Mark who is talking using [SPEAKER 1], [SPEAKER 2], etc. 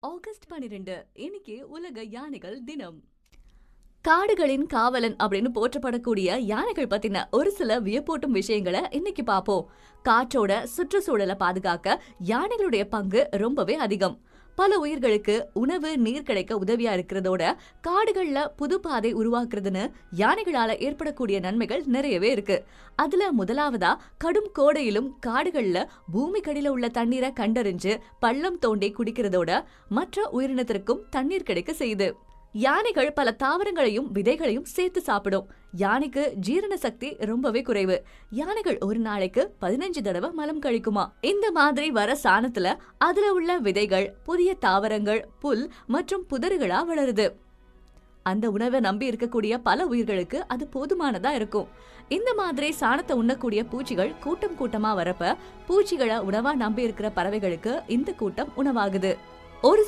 [SPEAKER 1] August 12 இன்னைக்கு உலக யானைகள் தினம். காடுகளின் காவலன் அப்படின்னு போற்றப்படக்கூடிய யானைகள் பத்தின ஒரு சில வியப்பூட்டும் விஷயங்களை இன்னைக்கு பாப்போம். காற்றோட சுற்றுச்சூழலை பாதுகாக்க யானைகளுடைய பங்கு ரொம்பவே அதிகம். பல உயிர்களுக்கு உணவு நீர் கிடைக்க உதவியா இருக்கிறதோட காடுகள்ல புது பாதை உருவாக்குறதுன்னு யானைகளால ஏற்படக்கூடிய நன்மைகள் நிறையவே இருக்கு. அதுல முதலாவதா கடும் கோடையிலும் காடுகள்ல பூமிக்கடியில உள்ள தண்ணீரை கண்டறிஞ்சு பள்ளம் தோண்டி குடிக்கிறதோட மற்ற உயிரினத்திற்கும் தண்ணீர் கிடைக்க செய்யுது. யானைகள் பல தாவரங்களையும் விதைகளையும் சேர்த்து சாப்பிடும். யானைக்கு ஜீரண சக்தி ரொம்பவே குறைவு. யானைகள் ஒரு நாளைக்கு 15 தடவை மலம் கழிக்குமா. இந்த மாதிரி வர சாணத்துல அதுல உள்ள விதைகள் புதிய தாவரங்கள், புல் மற்றும் புதறுகளா வளருது. அந்த உணவை நம்பி இருக்கக்கூடிய பல உயிர்களுக்கு அது போதுமானதா இருக்கும். இந்த மாதிரி சாணத்தை உண்ணக்கூடிய பூச்சிகள் கூட்டம் கூட்டமா வரப்ப பூச்சிகளை உணவா நம்பி இருக்கிற பறவைகளுக்கு இந்த கூட்டம் உணவாகுது.